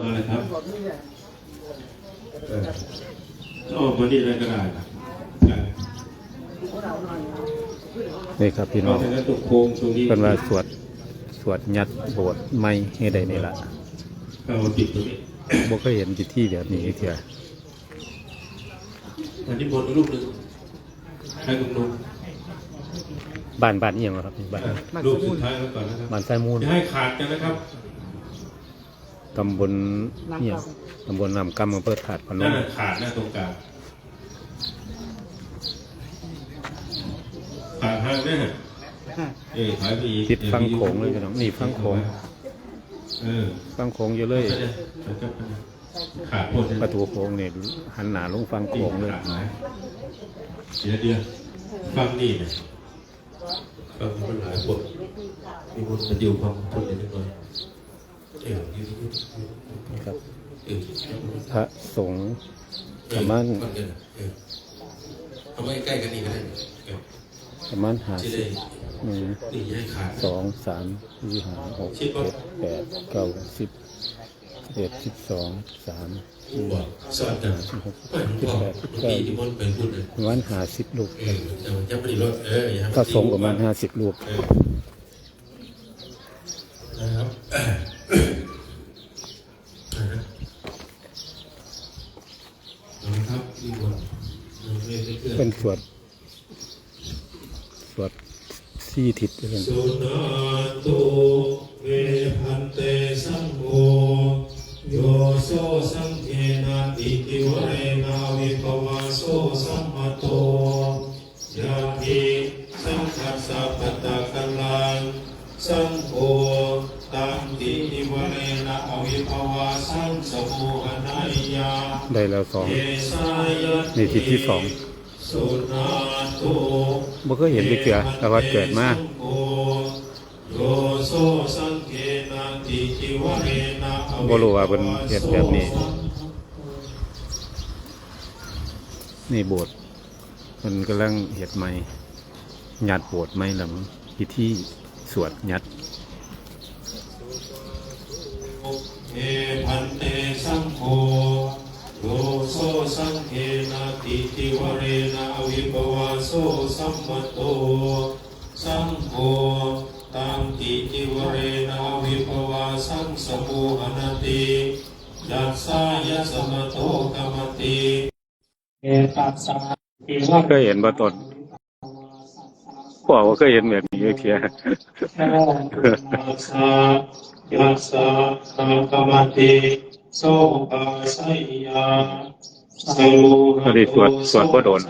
อะไรครับโอ้วันนี้อะไรก็ได้นี่ครับพี่น้อง ตุกโค้งตรงนี้ เป็นว่าสวดยัดโบสถ์ไม่ให้ได้นี่ละ เอาติดตรงนี้ บ่เคยเห็นพิธีแบบนี้เถีย อันนี้บนรูปหนึ่งให้ลุงลุง บ้านนี่ยังครับบ้าน รูปสุดท้ายแล้วก่อนนะครับ บ้านไซมูล จะให้ขาดกันนะครับ ตำบลเนี่ยตำบลนำกำอำเภอถาดพน นั่น ม ขาดหน้าตรงกลางขาดห้างเนี่ยถอยไปอีก ติดฟังโขงเลยพี่น้องนี่ฟังโขงฟังโขงอยู่เลย ขาดหมด ประตูโขงเนี่ยหันหน้าลงฟังโขงเลย เดี๋ยวฟังนี่นะฟังมันหลายบทมีบทมันอยู่ฟังคนนิดหน่อยครับพระสงฆ์ประมาณ เอาไว้ใกล้กันนี่ก็ได้ ประมาณ50 1 นี่ให้ขาด 2 3 4 5 6 7 8 9 10 11 12 13 บอกสวัสดี18 19ที่มันเป็นพูดเลย ประมาณ50 ลูก ยังไม่ได้ลดพระสงฆ์ประมาณ50 ลูก นะครับนะครับที่บน เป็นสวดสี่ทิศด้วยกัน สุนาตุเวพันเตสังโฆโยโสสังเกนะอิติวเรนะวิภวะโสสัมมาโตยาภิสังคัสสะปัตตะกัลลังสังโฆตัมตินิวเรนะอวิภวะสังสมุหนายยา ได้แล้ว2นี่ทิศที่2บ่เคยเห็นเลยเกือแต่ว่าเกิดมาบ่รู้ว่าเป็นเฮ็ดแบบนี้นี่โบสถ์มันกำลังเฮ็ดใหม่ยัดโบสถ์ใหม่แล้วพิธีสวดยัด เอพันเตสังโฆโยโสสังเกนะติติวเรนะอวิภวะโสสัมมัตโตสังโฆตังติติวเรนะอวิภวะสังสมุหนติยัสสายะสมโตกมติเอตัสสะอิวะ เคยเห็นบ่ต้นพ่อว่าเคยเห็นแบบนี้เทีย ยัสสะกมติโสภาสัยยาสโล พอดีสวดบ่โดน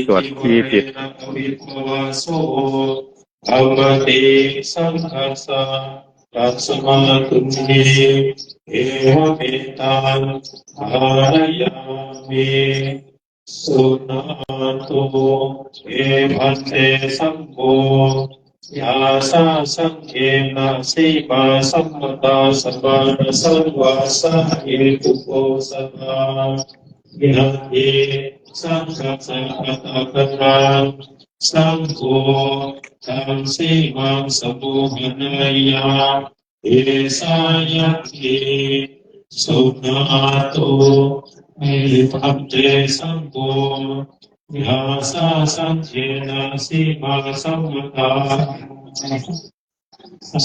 สวที่ผิด โสอมติสังคัสสะตัสมาตุนิเอวะเมตังภารยามิสุนาตุเอพันเตสังโฆยาสาสังเกนะสีมาสัมมตาสัมมาสังวาสะเอตุโกสตายะเอสังฆัสสะปะตะกัลลังสังโฆตังสีมังสมุหนายาเอสายะเทสุนาตุเอพันเตสังโฆยาสาสังเกนะสีมาสัมมตา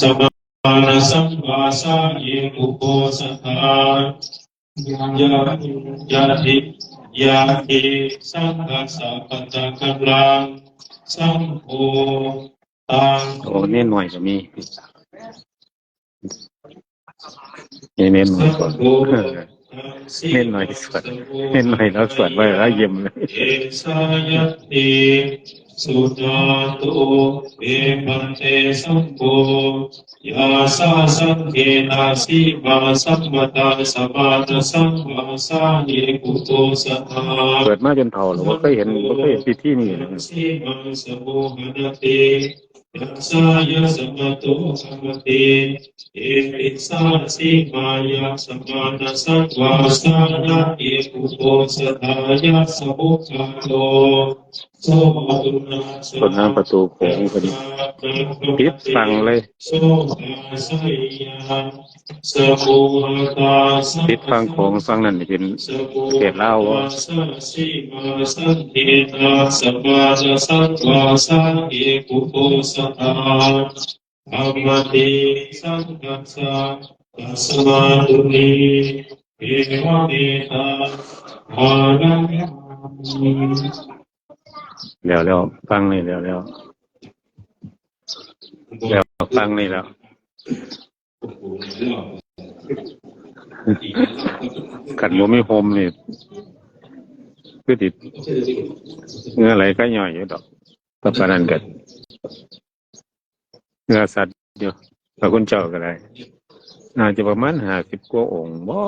สัมมาสังวาสะเยตุโกสตายะติยะติสังฆัสสะปัตตะกัลลังสังโฆตัง โอ้เน้นหน่อยก็มีนี่เน้นหน่อยก่อนเน้นหน่อยสวดเน้นหน่อยแล้วสวดไว้แล้วเยี่ยมเลย เอสายะติสุนาตุเอปันเตสังโฆยาสาสังเกนะสีมาสัมมตาสัมมาสังวาสะเยกุโตสตา เกิดมาจนเฒ่าแล้วบ่เคยเห็นพิธีนี้เลย สีมังสมุหนติ ยัสสายะสัมมาโตธรรมเตเอติสาสิมายะสัมมานาสัตวาสายะเอกุโตสทายะสมุขโตโสตุนาสา ต้นน้ำประตูโขงเป็นปิดฟังเลยโสตาสยาสมุหตาสัปิดฟังโขงง ฟังนั่นนี่เป็นสมุเขตลาวบ่ทัสสะสีมาสันติตาสัมมาสัตวาสังเอกุโกสตาธัมมติสังกัสสะตัสมาตุนีเอวะเมตาอารังแล้วฟังนี่แล้วฟังนี่แล้วขันบ่มีโฮมนี่คือติดเงือไหลก็ย่อยอยู่ดอกเพราะฉะนั้นก็เงือสัตว์อยู่พระคุณเจ้าก็ได้น่าจะประมาณ50กว่าองค์บ่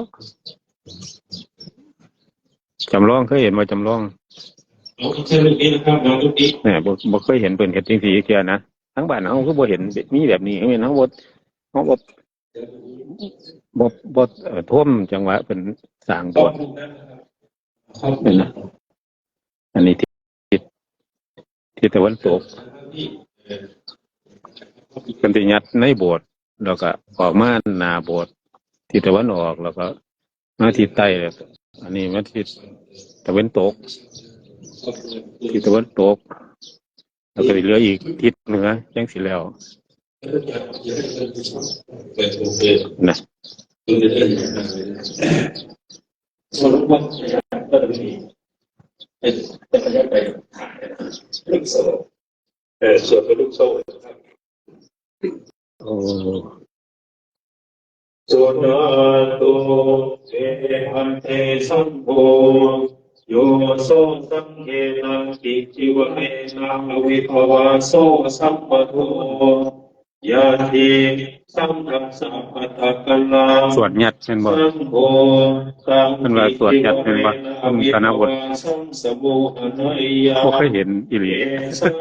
จำลองเคยเห็นบ่จำลองเอาเชิญลูกนี้นะครับน้องลูกนี้แหมบ่เคยเห็นเพิ่นเฮ็ดจังซี่เที่ยนะทั้งบ้านเฮาคือบ่เห็นมีแบบนี้เห็นเฮาบ่บ่ท่วมจังหวะเป็นสร้างโบสถ์นี่นะอันนี้ที่ตะวันตกเป็นที่ยัดในโบสถ์แล้วก็ออกมาหน้าโบสถ์ที่ตะวันออกแล้วก็มาทิศใต้แล้วอันนี้มาทิศตะวันตกที่ตะวันตกแล้วก็เหลืออีกทิศเหนือจังสิแล้วนะสรุปว่าก็จะมีเป็นระยะไปลูกโซ่ส่วนเป็นลูกโซ่ครับโอ้ ส่วนโตเตหันเตสัมโฆโยโสสังเกนังกิจิวเรนะวิภวาโสสัมปโทยาติสัมกัสสะปัตตะกัลลาสวดยัดเป็นบ่สังโฆสัง เป็นว่าสวดยัดเป็นบ่ต้องธนบท สัมสมุหนายา บ่เคยเห็นอีหลี สัย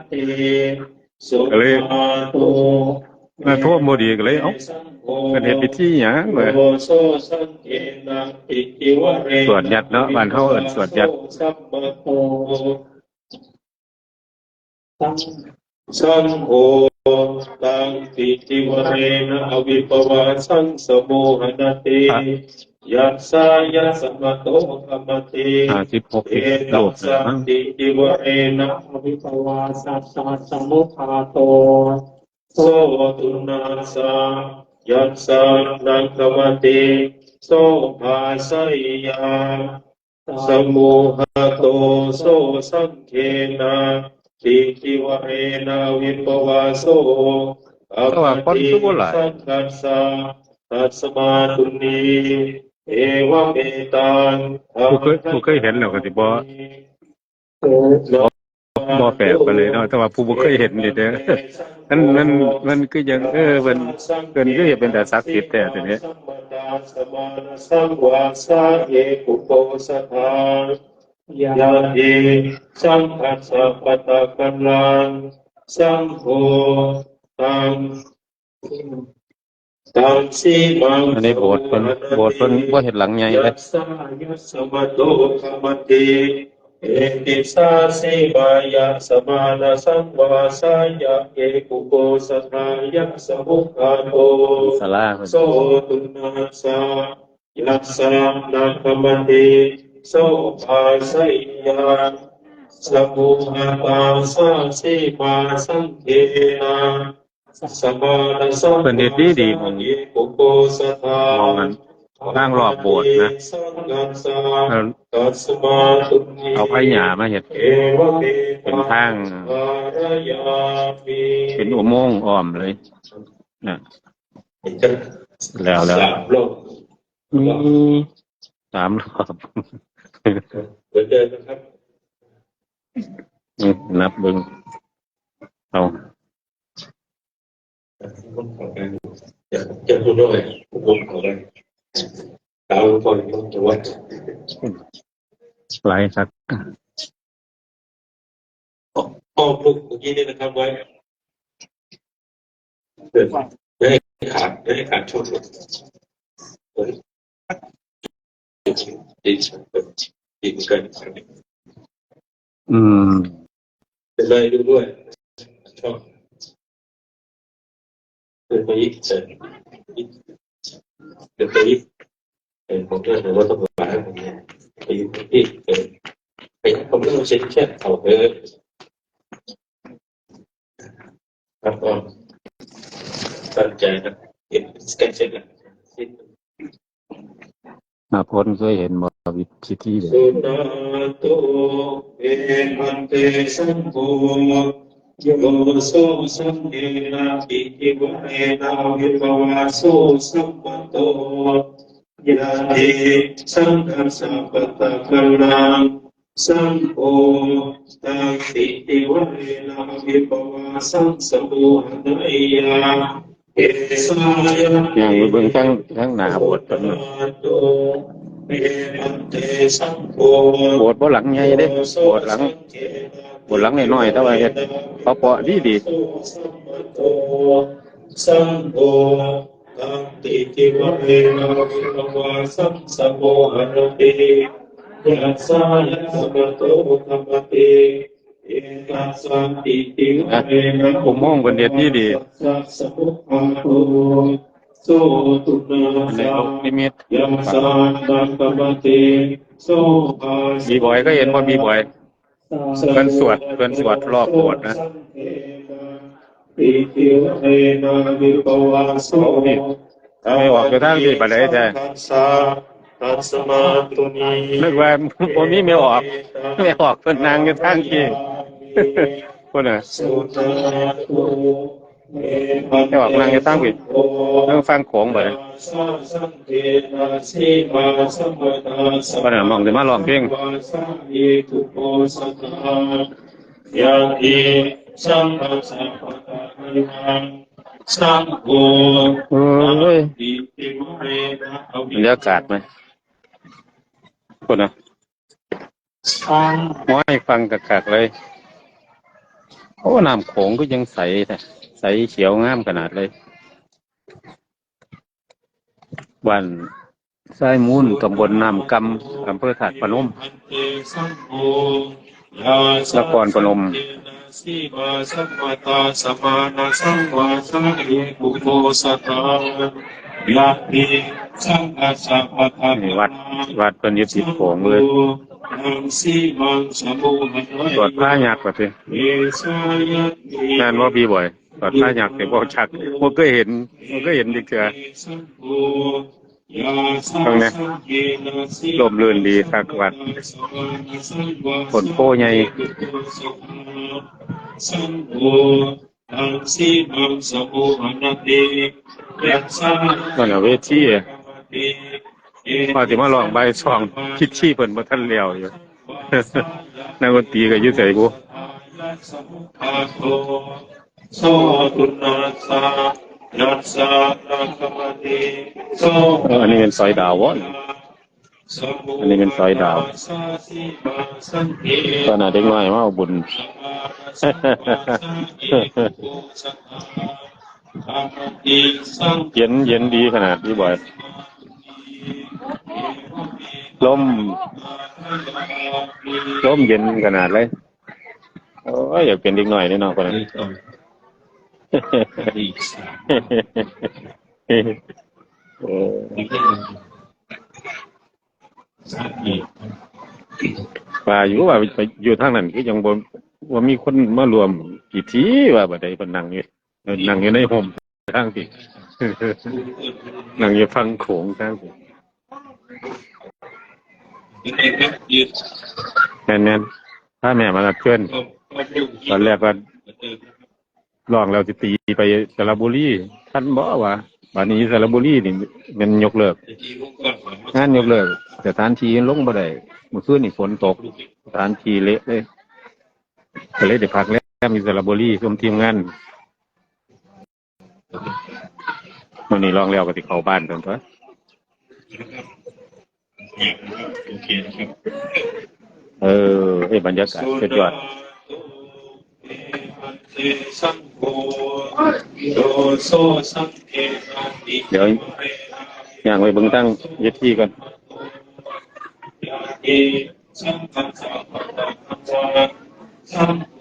เตสุ ก็เลย มาโต มาโทษบ่ดีก็เลยเอ้าเพิ่นเฮ็ดพิธีหยังเด้อสวดยัดเนาะบ้านเฮาเอิ้นสวดยัดสังโฆตังปิติวเรนะอวิปวาสังสมุหนเตยัสสายะสัมมโตธัมมเต56เอโลตักสสะแล้วมั้งปิติวเรนะอวิปวาสัสสะสมุทาโตโสตุนาสายัสสะนังกัมมเตโสภาสัยยาสมุหโตโสสังเขนะติจิวเรนะวิปวาโสอัปแต่ว่าคนติคือบ่หลายสังกัสสะตัสมาตุนีเอวะเมตังผู้เคยเห็นแล้วก็สิบ่แปลกไปเลยเนาะแต่ว่าผู้บ่เคยเห็นนี่เด้อมันคือจังเพิ่นคือเป็นแต่ศักดิ์สิทธิ์แท้ตัวนี้สังวาสาเยกุโกสทานยาเอสังคัสสะปะตะกัลลังสังโฆตังตังสีมัง อันนี้โบสถ์เพิ่นบ่เฮ็ดหลังใหญ่เลย ยัสสะยัสสะมะโตธรรมเตเอติสาสีวายะสมานาสังวาสายะเอกุโกสทายะสมุขโตศาลาเพิ่น โสตุนาสายัสสะนาคมเตโสภาสัยยาสมุหตาสาสีมาสังเกนะสมานาสัง เพิ่นเฮ็ดดีๆหม้อง เอกุโกสทา หม้องนั้นทางรอบโบสถ์นะเอาไผหญ้ามาเฮ็ดเป็นทางเป็นอุโมงค์อ้อมเลยนะแล้วมี3รอบ เหมือนเดิมนะครับ นับเบิ่งเอา จะพูดด้วยผมขอไปตามคนต้องจะวัด หลายครับ อ้อมลูกเมื่อกี้นี่นะครับไว้ เกิดไม่ให้ขาดช่วงดีเกินเป็นไรดูด้วยชอบเป็นไปอีกเสร็จเป็นไปอีกผมเชื่อว่าต้องมาให้ผมเนี่ยไปอีกไปผมเรื่องเช็คแค่เอาครับก็ตั้งใจนะเห็นสแกนเช็คนะพ้นเคยเห็นบ่วิธีที่เด้สุนาโตเอมันเตสัมโฆโยโสสัมเอนะปิติวะเอนะวิภวะโสสัมปัตโตยะติสังฆัสสะปะตะคะนังสัมโฆตังปิติวะเอนะวิภวะสังสมุหะนายะเอสายะอย่างเบิ่งทั้งหน้าโบสถ์เพิ่นโบสถ์บ่หลังใหญ่เด้โบสถ์หลังน้อยๆแต่ว่าเฮ็ดเขาเปาะดีสัมโฆตังติติวะเรนะวิภวะสัมสโมหะนะติยัสสายะสมะโตธัมมติเอตัสสะติติวะเรนะผมมองเพิ่นเฮ็ดดีสัสสะพุทธาโตโสตุนาในโลกนิมิตยัสสะตังกัมมติโสภาบีบอยก็เห็นว่าบีบอยเพิ่นสวดรอบโบสถ์นะปิติวะเรนะวิภวะโสไม่ออกไปทางที่ปานใดแท้ตัสมาตุนีนึกว่าบ่มีไม่ออกเพิ่นนั่งอยู่ทางที่พุ่นน่ะไม่ออกนั่งอยู่ทางผิดนั่งฟังโขงบ่บ่น่ะมองสิมาร้องเพลงยะติสังฆัสสะปะทะนังสังโฆติติวะเรนะบรรยากาศมั้ยพุ่นน่ะให้ฟังกักๆเลยโอ้น้ำโขงก็ยังใสแท้ใสเขียวงามขนาดเลยบ้านทรายมูลตำบลน้ำกำอำเภอถาดพนมนครพนมสีมาสัมมาตาสมานาสังวาสังเอกุโมสัตตายะติสังฆัสสะปะทะนังวัดเป็นยึดติดโขงเลยตรวจผ้ายักษ์แบบนี้นั่นว่าบีบ่อยตรวจผ้ายักษ์แต่บ่ชักบ่เคยเห็นดิเกลือตรงนี้ลมลื่นดีคักวัดฝนโพใหญ่นั่นน่ะเวทีว่าสิมาร้องใบซองคิดชี้เพิ่นบ่ทันแล้วอยู่นักดนตรีก็อยู่ไสบ่โสตุนาสายัสสะตังกัมมติโสอันนี้เป็นซอยดาวบ่อันนี้เป็นซอยดาวตอนน่ะเด็กน้อยมาเอาบุญเย็นดีขนาดนี้บ่อยลมเย็นขนาดเลยโอ้ยอยากเป็นเด็กน้อยแน่นอนคนนั้นว่าอยู่ทางนั้นคือยังบ่ว่ามีคนมารวมพิธีว่าบ่ได้เพิ่นนั่งอยู่ในห่มทางที่นั่งอยู่ฟังโขงทางที่แน่นถ้าแม่มารับเพื่อนตอนแรกก็ร้องแล้วสิตีไปสระบุรีท่านบอกว่าบัดนี้สระบุรีนี่มันยกเลิกงานยกเลิกสถานที่ลงบ่ได้เมื่อคืนนี่ฝนตกสถานที่เละเลยก็เลยได้พักแล้วมีสระบุรีร่วมทีมงานมื้อนี้ร้องแล้วก็สิเข้าบ้านเพิ่นตั่วโอเคนะครับบรรยากาศสุดยอด เตสังโฆโยโสสังเกนะติ เดี๋ยวย่างไปเบิ่งตั้งเยทีก่อน ยาเอสังฆัสสะปะปะปะปะสัมโฆ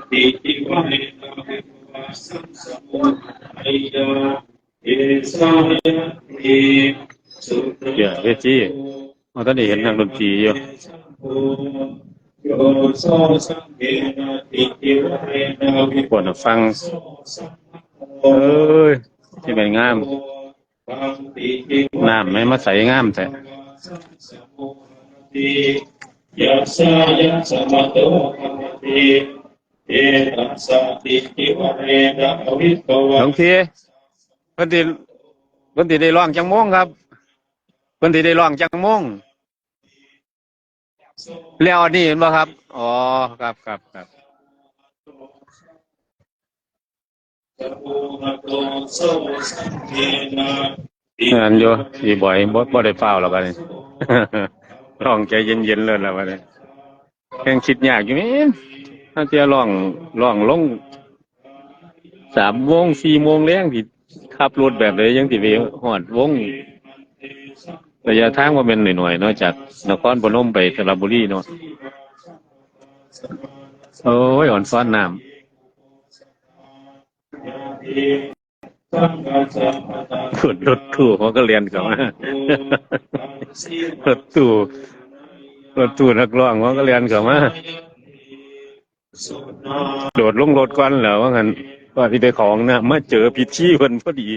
ติทิวะเรนะวิภวะสัมสะโมไอยาเอสายะเอสุต เดี๋ยวเวทีเราตอนนี้เห็นนักดนตรีอยู่ โยโสสังเกนะติทิวะเรนะวิ ปวดฟัง โสสัมโฆ เอ้ยที่เป็นงาม น้ำไม่มาใส่งามแต่ ยัสสะยัสสะมะโตภะคะติเอตัสสะติทิวะเรนะอวิภ หล วะ วงพี่เพิ่นสิได้ร้องจังโมงครับเพิ่นสิได้ร้องจังโมงแล้วอันนี้เห็นบ่ครับอ๋อครับครับครับ สัพพุหะโตโสสังเกนะติ นั่นอยู่อีบ่อยบ่ได้เฝ้าแล้วบัดนี้ ร้องใจเย็นๆเลยแล้วบัดนี้แข่งคิดยากอยู่นี่ถ้าจะร้องลง3 โมง 4 โมงแลงสิขับรถแบบใดยังสิไปฮอดวงระยะทางบ่แม่นน้อยๆเนาะจากนครพนมไปสระบุรีเนาะโอ้ยอ่อนซ้อนน้ำ สังฆัสสะปะตะ ขุดรถตู้เขาก็เรียนเขามารถตู้นักร้องเขาก็เรียนเขามาโดดลงรถก่อนแล้วว่างั้นว่าที่ได้ของนะมาเจอพิธีเพิ่นพอดี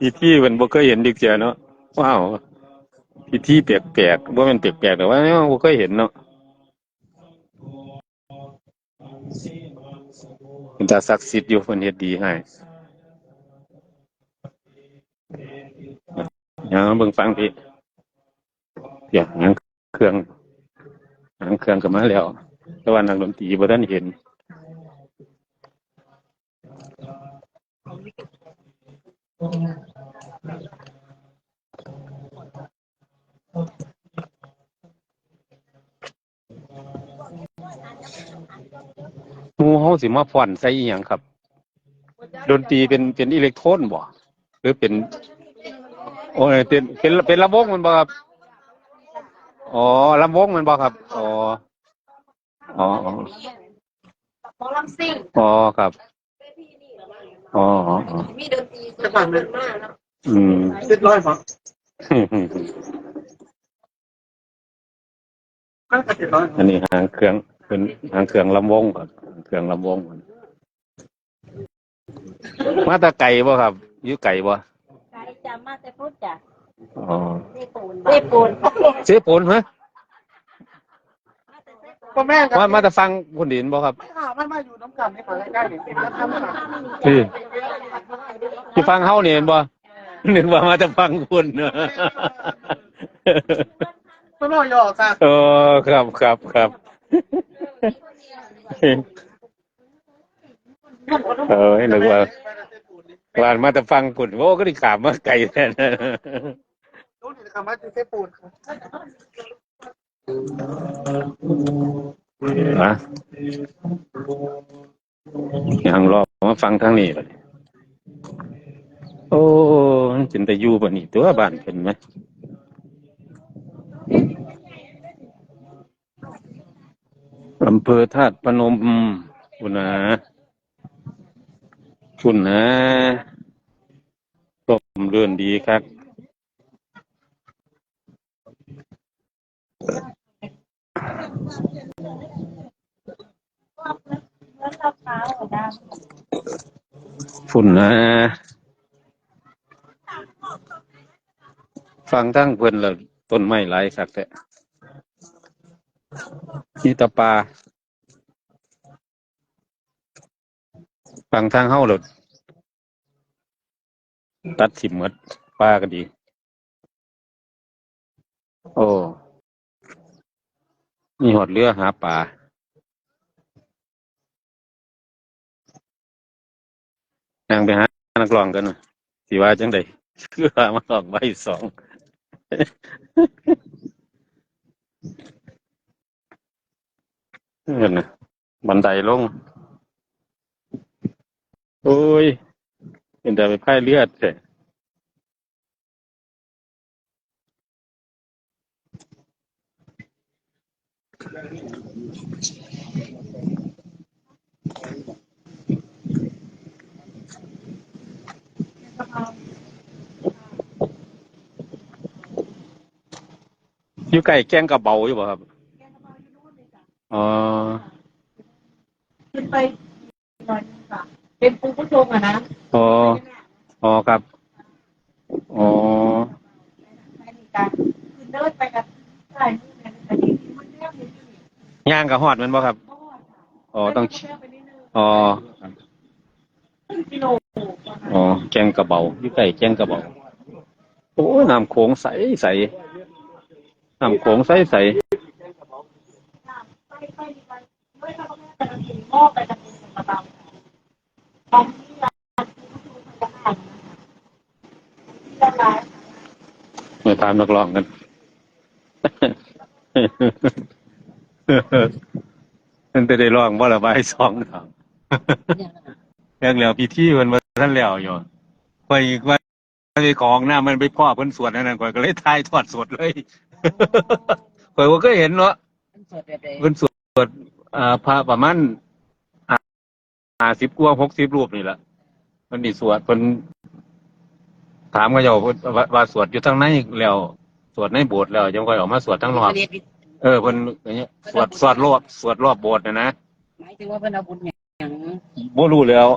พิธีเพิ่นบ่เคยเห็นดิกเสียเนาะว้าวพิธีแปลกๆบ่แม่นแปลกๆแต่ว่าบ่เคยเห็นเนาะเป็นตาศักดิ์สิทธิ์อยู่เพิ่นเฮ็ดดีให้อย่างเบิ่งฟังพี่เดี๋ยวหางเครื่องก็มาแล้วแต่ว่านักดนตรีบ่ทันเห็นหมู่เฮาสิมาฟ้อนใส่อีหยังครับ ดนตรีเป็นอิเล็กโทรนบ่หรือเป็นโอ้ยเป็นลำวงมันบ่ครับอ๋อลำวงมันบ่ครับอ๋ออ๋ออ๋อ หมอลำซิ่ง อ๋อครับอ๋ออ๋ออ๋อ มีดนตรีสนั่นมากแล้ว อืม 700มั้งน่าจะ700 อันนี้หางเครื่องเป็นหางเครื่องลำวงครับเครื่องลำวงมาแตะไก่บ่ครับอยู่ไก่บ่ ไกด์จะมาแต่พูดจ้ะ อ๋อ เซปูนเซปูน เสียผลฮะ ก็แม่ครับ มาแต่ฟังคนดินบ่ครับ ไม่อยู่น้ำกันนี่ขอใกล้ๆนี่ติดแล้วทำค่ะ ที่ฟังเฮานี่เห็นบ่นึกว่ามาแต่ฟังคุณ ไม่รอยอค่ะ เออครับนึกว่ามาแต่ฟังคุณโอ้ก็ได้ขามมาไกลแท้นะ รู้นี่คำว่าเซปูนค่ะ นะยังรอมาฟังทางนี้เลยโอ้มันเป็นแต่อยู่บ่นี่ตัวบ้านเพิ่นไหมอำเภอธาตุพนมคุณนะร่มรื่นดีครับฝุ่นนะฟังทั้งเพิ่นแล้วต้นไม้หลายคักแท้มีแตะปลาฟังทางเฮาแล้วตัดถิ่มหมดปลาก็ดีโอ้มีหอดเรือหาปลานั่งไปหานักร้องกันน่ะสิว่าจังได๋คือว่ามาร้องใบสอง นั่นน่ะบันไดลง โอ้ยเป็นแต่ไปพายเลือดแท้อยู่ใกล้แก้งกระเบาอยู่บ่ครับอ๋อ ขึ้นไปหน่อยนึงค่ะเป็นปูผู้ชมอะนะ อ๋ออ๋อครับอ๋อ ไม่มีการคือเดินไปกับใช่นี่เนี่ยอันนี้มันเรียกอยู่นี่ ย่างกับฮอดแมันบ่ครับ ทอดค่ะ อ๋อต้อง เดินไปนิดนึง อ๋อ ครึ่งกิโลประมาณ อ๋อแกงกระเบาอยู่ใกล้แกงกระเบาโอ้น้ำโขงใสใสน้ำโขงใสใส ไปไม่เราก็ไม่ไปทำถึงหม้อไปทำถึงกระเป๋าตอนที่ร้านคือผู้ชมพนักงานที่ร้าน มาตามนักร้องกัน มันจะได้ร้องบ่ละบายสองทาง แรกแล้วพิธีเพิ่นบ่ทันแล้วอยู่ข่อยว่าไปของหน้ามันไปพ่อเพิ่นสวดนั่นน่ะข่อยก็เลยถ่ายทอดสดเลย ข่อยบ่เคยเห็นเนาะเพิ่นสวดพระประมาณ50กว่า60รูปนี่ล่ะเพิ่นนี่สวดเพิ่นถามเขาเจ้าว่าสวดอยู่ทางไหนแล้วสวดในโบสถ์แล้วจังค่อยออกมาสวดทางนอกเพิ่นอย่างเงี้ยสวดรอบโบสถ์น่ะนะ หมายถึงว่าเพิ่นเอาบุญอย่าง บ่รู้แล้ว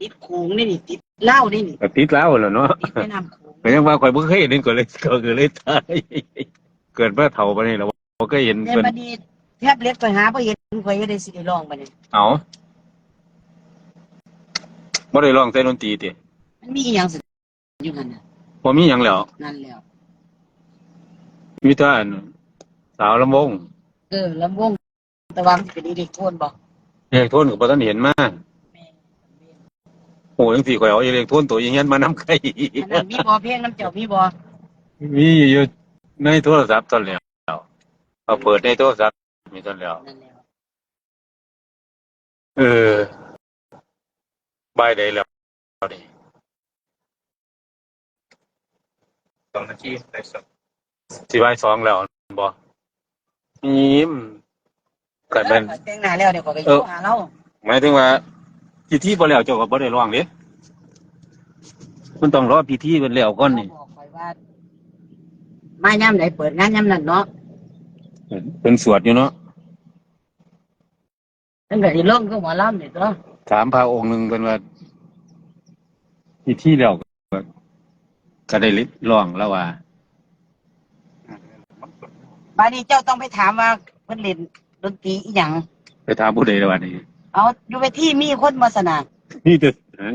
ติดโขงนี่นี่ติดเหล้านี่นี่ ก็ติดแล้วล่ะเนาะ ติดแม่น้ำโขง ก็ยังว่าข่อยบ่เคยเห็นก็เลยตายเกิดมาเฒ่าปานนี้แล้วบ่เคยเห็น แต่ เพิ่น บัดนี้แทบเล็กไปหาบ่เห็นข่อยก็ได้สิได้ร้องบัดนี้ เอาบ่ได้ร้องใส่ดนตรีติ มันมีอีหยังสิอยู่นั่นน่ะ บ่มีหยังแล้ว นั่นแล้ว มีแต่อันสาวลำวง ลำวงแต่ว่ามันเป็นอิเล็กโทรนบ่ อิเล็กโทรนก็บ่ทันเห็นมา แม่ โอ้จังซี่ข่อยเอาอิเล็กโทรนตัวอย่างนั้นมานำไข่ อันนั้นมีบ่เพลงน้ำเจ้ามีบ่ มีอยู่ในโทรศัพท์ตอนแล้วเอาเปิดในโทรศัพท์มีตอนแล้ว นั่นแล้ว บ่ายใดแล้วนี่2 นาทีได้สักสิบ่าย2แล้วบ่ยิ้มกันแม่น แต่งหน้าแล้วเดี๋ยวข่อยก็อยู่หาเรา หมายถึงว่าพิธีบ่แล้วเจ้าก็บ่ได้ร้องเด้มันต้องรอพิธีเพิ่นแล้วก่อนนี่ บอกข่อยว่า มายามใดเปิดงานยามนั้นเนาะ เพิ่นสวดอยู่เนาะ เพิ่นก็สิลงคือหมอลำนี่ตัว ถามพระองค์หนึงเพิ่นว่าพิธีแล้วก็ได้ร้องแล้วว่า บัดนี้เจ้าต้องไปถามว่าเพิ่นเล่นดนตรีอีหยัง ไปถามผู้ใดแล้วว่านี่ เอาอยู่ไปที่มีคนมาสนา นี่แต่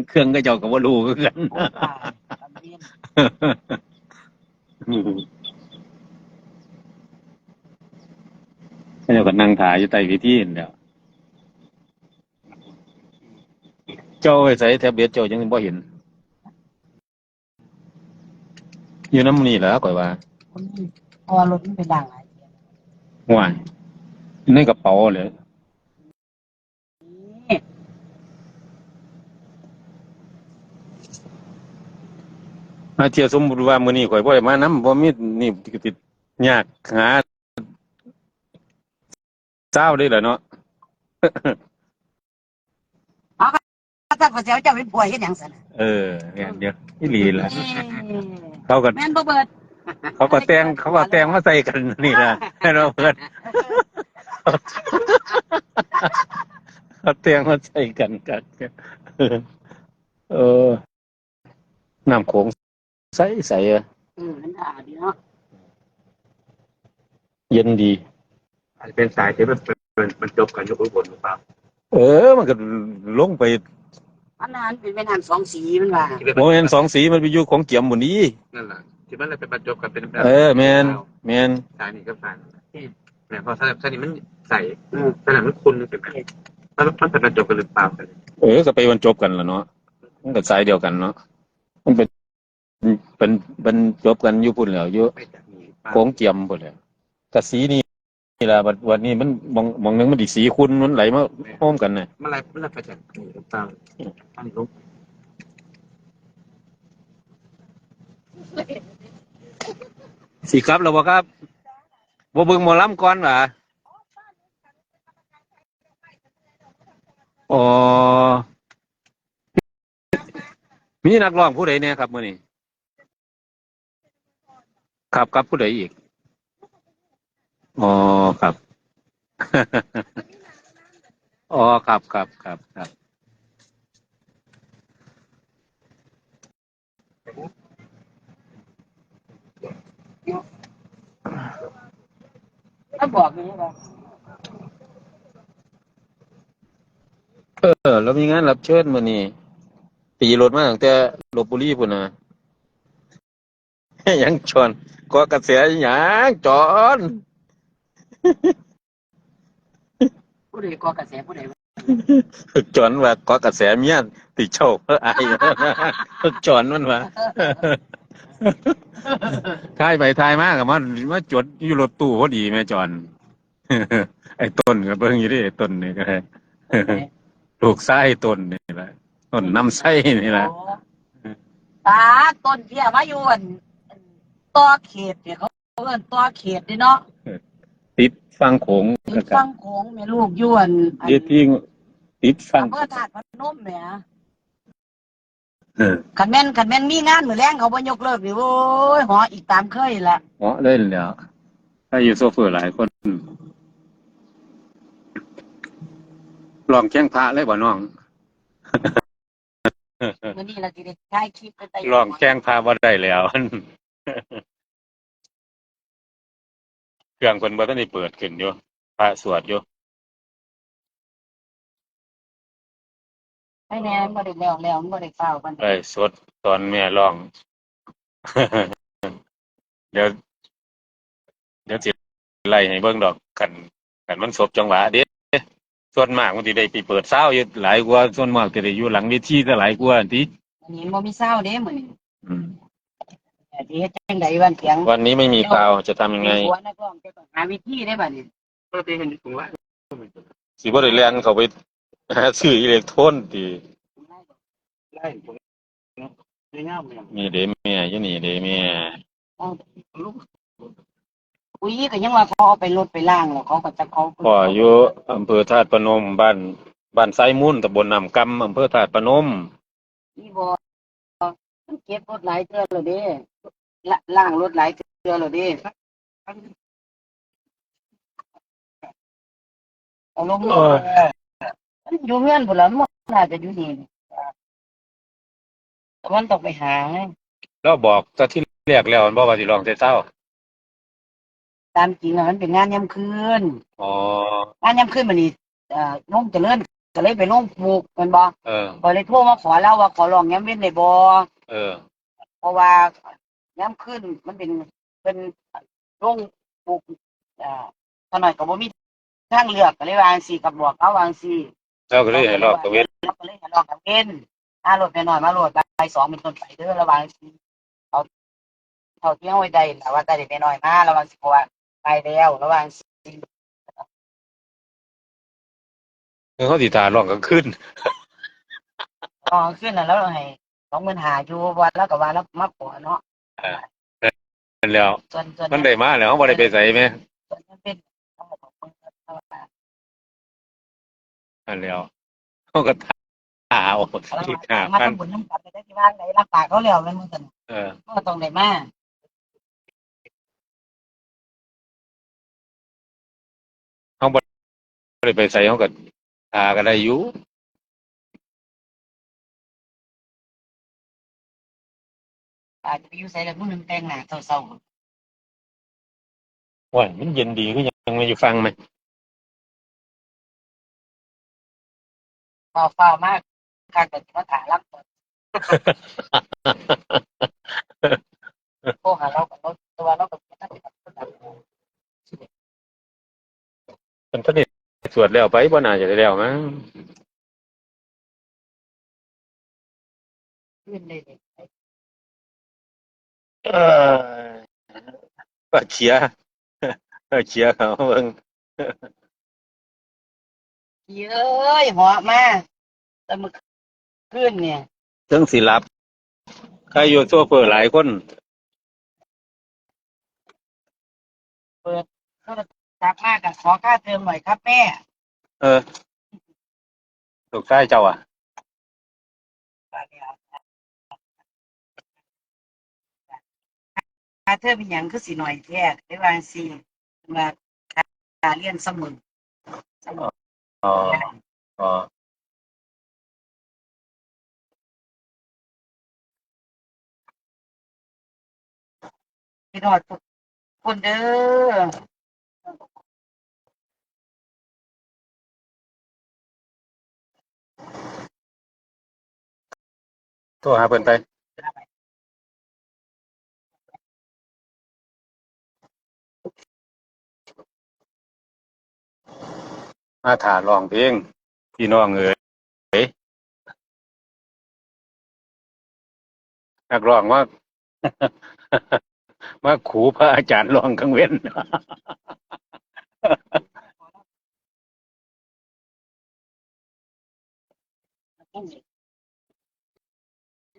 เครื่องก็เจ้าก็บ่รู้คือกัน โอ้ตายตำเรียน เจ้าก็นั่งถ่ายอยู่ใต้พิธีนั่นแหล้วเจ้าไว้ใส่แท็บเล็ตเจ้ายังบ่เห็น อยู่นำนี่แหละข่อยว่า คนนี้เพราะว่ารถมันเป็นด่างหลายเทีย ห่วยในกระเป๋าเลย นี่ อาเทียสมมุติว่ามื้อนี้ข่อยบ่ได้มานำบ่มีนี่ติดยากหาเจ้าได้ล่ะเนาะ ถ้าเขาเสียเจ้าเป็นผัวเฮ็ดหยังซั่นน่ะ เนี่ยเดี๋ยวอีหลีล่ะ เอ้ย เขาก็ แม่นบ่เบิด เขาก็แต่งมาใส่กันนี่ล่ะให้เราเพิ่นเขาแต่งมาใส่กันเออน้ำโขงใสๆอะ มันด่าดีเนาะ เย็นดี อาจจะเป็นสายที่มันจบกันอยู่ข้างบนหรือเปล่า มันก็ลงไป อันนั้นเป็นแม่น้ำสองสีมันว่า โมเมนสองสีมันไปอยู่ของเกี่ยมหมดนี้ นั่นแหละที่มันเลยเป็นบรรจบกันเป็น แมน สายนี้กับสายที่เนี่ยพอสายนี้มันใส่สายนั้นคุณเป็นแบบมันเป็นบรรจบกันหรือเปล่ากัน ก็ไปบรรจบกันแล้วเนาะมันก็สายเดียวกันเนาะมันเป็นบรรจบกันอยู่พุ่นแล้วอยู่ ไม่จากนี้ ของเกี่ยมพุ่นแล้วกะสีนี่ นี่ล่ะบัดนี้มันมองนึงมันอีกสีคุณมันไหลมาพร้อมกันน่ะ มันอะไรไปจากตามอันลุก สิครับแล้วบ่ครับบ่เบิ่งหมอลำก่อนหว่าอ๋อมีนักร้องผู้ใดแน่ครับมื้อนี้ครับผู้ใดอีกอ๋อครับ อ๋อครับถ้าบอกอย่างนี้ว่า แล้วมีงานรับเชิญมื้อนี้ตีรถมาตั้งแต่ลพบุรีพุ่นน่ะ ยังจอนก็กระแสหยังจอน ผู้ใดก่อกระแสผู้ใด จอนว่าก็กระแสเมียติเจ้าอายจอนมันว่า ทายไปทายมากับมันจดอยู่รถตู้พอดีแม่จอน ไอ้ต้นก็เบิ่งอยู่ดิไอ้ต้นนี่ก็ได้ ลูกไส้ต้นนี่แหละต้นน้ำไส้นี่แหละ ตาต้นเพียมาอยู่ต่อเขตเนี่ยเขาเอิ้นต่อเขตนี่เนาะ ติดฟังโขง ติดฟังโขงแม่ลูกอยู่อัน เดี๋ยวที่ติดฟัง อำเภอธาตุพนมแหม เออ คันแม่นมีงานมื้อแลงเขาบ่ยกเลิกนี่โอ้ยหออีกตามเคยล่ะ เหมาะเลยแล้วถ้าอยู่โซเฟอร์หลายคนลองแข้งพระเลยบ่น้อง มื้อนี้เราสิได้ถ่ายคลิปไปไต่ ลองแข้งพระบ่ได้แล้ว เครื่องเพิ่นบ่ทันได้เปิดขึ้นอยู่พระสวดอยู่ ให้แน่บ่ได้แล้วมันบ่ได้เฝ้ากัน ไอ้สดตอนแม่ร้อง เดี๋ยวสิไล่ให้เบิ่งดอกคันมันสบจังหวะเด้ส่วนมากมันสิได้ไปเปิดซาวอยู่หลายกว่าส่วนมากสิได้อยู่หลังเวทีซะหลายกว่าติ มื้อนี้บ่มีเช้าเด้มื้อนี้ อืม สิเฮ็ดจังได๋วันเสียง วันนี้ไม่มีข่าวจะทำยังไง หัวนักร้องจะต้องหาวิธีได้บัดนี้ ก็ตีเห็นถุงละ สิบ่ได้เรียนเข้าไปหาซื้ออิเล็กโทรนติ ไล่ผมไม่ง่ายเลย มีเด้แม่อยู่นี่เด้แม่ ลูก อุ้ยก็ยังว่าเขาเอาไปลดไปล้างแล้วเขาก็จะเขา พ่ออยู่อำเภอธาตุพนมบ้านไซมูลตำบลน้ำกำอำเภอธาตุพนม นี่บ่มันเก็บรถหลายเทื่อแล้วเด้ล้างรถหลายเทื่อแล้วเด้เอาลงมันอยู่เฮือนพุ่นล่ะมันน่าจะอยู่นี่แต่มันต้องไปหา แล้วบอกตอนที่แรกแล้วมันบอกว่าสิร้องแต่เช้า ตามจริงอะมันเป็นงานยามคืน อ๋อง านยามคืนมื้อนี้ลงเจริญก็เลยไปลงปลูกแม่นบ่ เออ ก็เลยโทรมาขอเล่าว่าขอร้องยามเว้นได้บ่ เออ เพราะว่าย้ำขึ้นมันเป็นโรงปลูกขน่อยก็บ่มีทางเลือกก็เลยวาจั่งซี้กับบอกเขาวาจั่งซี้ แล้วก็เลยให้รอบตะเวน เราก็เลยให้ลอกกับเว้นรถไปหน่อยมาโหลดไป2เป็นต้นไปเด้อระวังสิเอาเท่าที่เอาไว้ได้ล่ะว่าได้ไปหน่อยมาระวังสิเพราะว่าไปแล้วระวังสิ คือเขาสิท่าร้องกลางคืน ขึ้นน่ะแล้วให้25,000อยู่วัดแล้วก็ว่าแล้วมาขอเนาะ นั่นแล้ว ส่วน มันได้มาแล้วเขาบ่ได้ไปไสแม่ ส่วนมันเป็นต้องขอบคุณเขา นั่นแล้วเขาก็ท่าเอาอีก มา 5,000 ทำบุญน้ำกันไปได้ที่บ้านไหนรับปากเขาแล้วแม่นมึงกัน เออ ก็ต้องได้มา เขาบ่ได้ไปไสเขาก็ท่าก็ได้อยู่ อาจจะไปอยู่ใส่แล้วผู้หนึงแต่งหน้าเศร้า โอ้ยมันเย็นดีคือยังมาอยู่ฟังไหม ๆเฝ้ามากการเกิดมาถ่ายรับโทรหาเรากับรถตัวเรากับนั่นเป็นคนดัง มันก็ได้สวดแล้วไปบ่น่าจะได้แล้วมั้ง ขึ้นเลย เออก็เชียร์ ก็เชียร์เขาเบิ่ง เย้ยเหาะมาแต่เมื่อคืนเนี่ย ถึงสิหลับใครอยู่โซเฟอร์หลายคน เปิดโทรศัพท์มากขอค่าเทอมหน่อยครับแม่ เออลูกชายเจ้าอ่ะ ค่าเทอมเป็นหยังคือสิหน่อยแท้ได้วางสิว่าค่าเรียนเสมอ อ๋ออ๋อ พี่นอดทุกคนเด้อ โทรหาเพิ่นไปมาถ่าร้องเพลงพี่น้องเอ๋ยนักร้องว่า มาขู่พระอาจารย์ร้องกังเว้น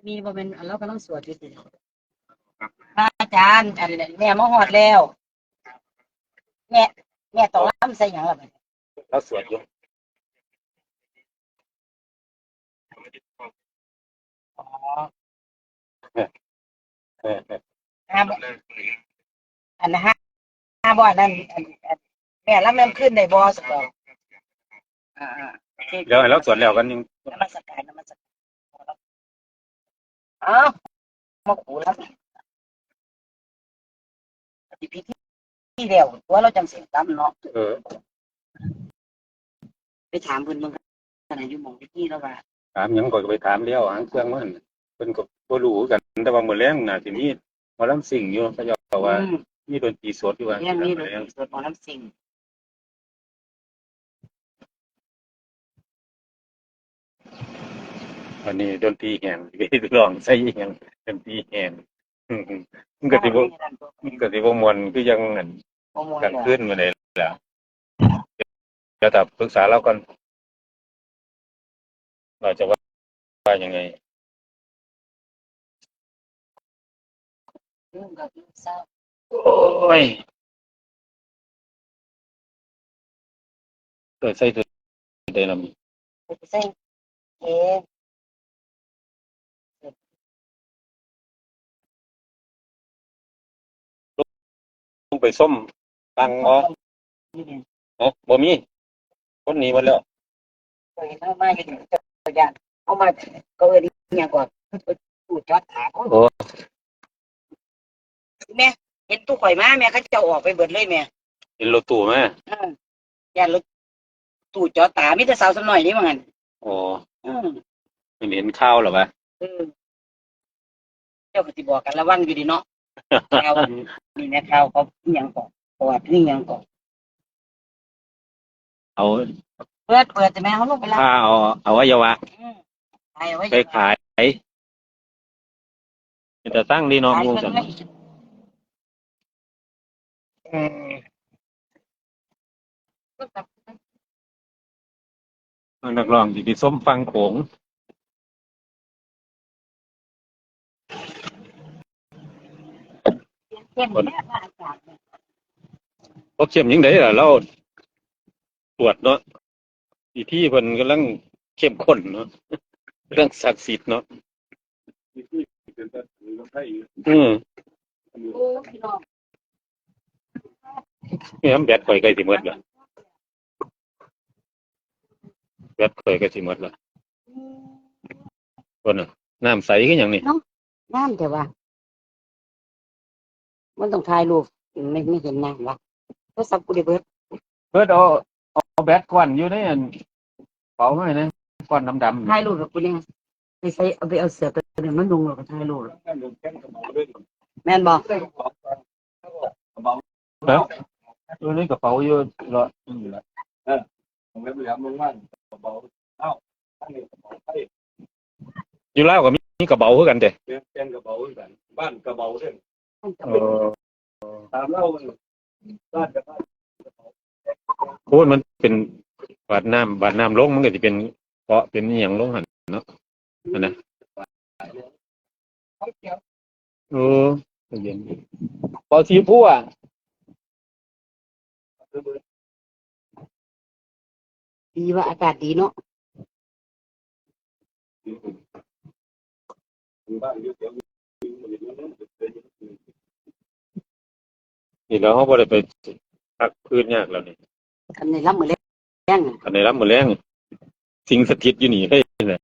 มีบ่เป็นเรากำลังสวดอยู่สิพระอาจารย์อันแม่มาฮอดแล้วแม่แม่ต้องรำใส่หยังล่ะบัดนี้ แล้วสวดอยู่ อ๋อ เออเออ ห้าบ่อันนะฮะห้าบ่อันนั้นอันแม่รำแม่นขึ้นได้บ่สักดอกโอเค เดี๋ยวให้เราสวดแล้วกันยัง นมัสการนมัสการอ้าวมาขู่แล้วสิพิธีแล้วตัวเราจังสิตามเนาะ เออ ไปถามเพิ่นเบิ่งกันอยู่หม่องพิธีแล้วว่า ถามหยังก็ไปถามแล้วหางเครื่องมันเพิ่นก็บ่รู้คือกันแต่ว่ามื้อแลงน่าสิมีหมอลำซิ่งอยู่เขาเจ้าว่ามีดนตรีสดอยู่ว่า เรื่องนี้ มื้อแลง สวดหมอลำซิ่ง อันนี้ดนตรีแห้งไปร้องใส่อีหยังดนตรีแห้งอืมมันก็สิบ่ม่วนคือยังนั่น บ่ม่วน กลางคืนมื้อใดล่ะเดี๋ยวถ้าปรึกษาเราก่อนเราจะว่ายังไง กับเศร้า โอ้ยเกิดใส่ตัวได้นำ ไปใส่เอ ลงไปส้มตังบ่ นี่เนี่ย บ่มีคนหนีหมดแล้ว เคยเห็นเอามาอยู่ตัวอย่างเอามาก็เอิ้นอีหยังก่อนตู้จอดถาม โอ้ แม่เห็นตู้ข่อยมาแม่เขาจะเอาออกไปเบิดเลยแม่ เห็นรถตู้มา ย่านรถตู้จอดตามีแต่สาวสำน้อยนี่ว่างั้น โอ้ อือ เห็นข่าวแล้ววะ เจ้าก็สิบอกกันระวังอยู่ดีเนาะข่าวนี่แม่ข่าวเขาอีหยังก่อนประวัติอีหยังก่อน เอา เปิดแต่แม่เขาลงไปแล้ว ผ้าเอาอวัยวะ ไปเอาไว้ ไปขายจะตั้งดีเน้อง ขาย มู เพิ่ จั น ง เลย นักร้องสิไปส้มฟังโขง เข้มแม่ว่าอากาศเนี่ย บ่เข้มยังไดล่ะเราตรวจเนาะพิธีเพิ่นกำลังเข้มข้นเนาะเรื่องศักดิ์สิทธิ์เนาะอืม โอ้พี่น้อง นี่แบตข่อยใกล้สิหมดแล้วแบตข่อยใกล้สิหมดแล้วคนน่ะน้ำใสคือหยังนี่ น้ำแต่ว่ามันต้องถ่ายรูปไม่เห็นน้ำวะโทรศัพท์กูได้เบิด เพิ่นเอาแบตก้อนอยู่ในอันเป๋ามาให้นะก้อนดำๆ ถ่ายรูปกับกูเนี่ยไปใส่เอาไปเอาเสือตัวนี้มันดุงแล้วก็ถ่ายรูปแม่นบอก แล้วตัวนี้กระเป๋าอยู่รออยู่ลาวก็มีกระเป๋าคือกันเด้ เป็นกระเป๋ากันบ้านกระเป๋าเด้ง เออ ตามเล่าบ้านกับบ้าน โอ้ยมันเป็นบาดน้ำลงมันก็สิเป็นเกาะเป็นอหย่างลงหั่นเนาะอันนะโอ้เย็นเกาะสีพั่ว ดีว่าอากาศดีเนาะ นี่แล้วเขาบ่ได้ไปพักพื้นยากแล้วนี่ คันในรับมือแรง อันในรับมื้อแรงสิ่งสถิตอยู่นี่ได้แหละ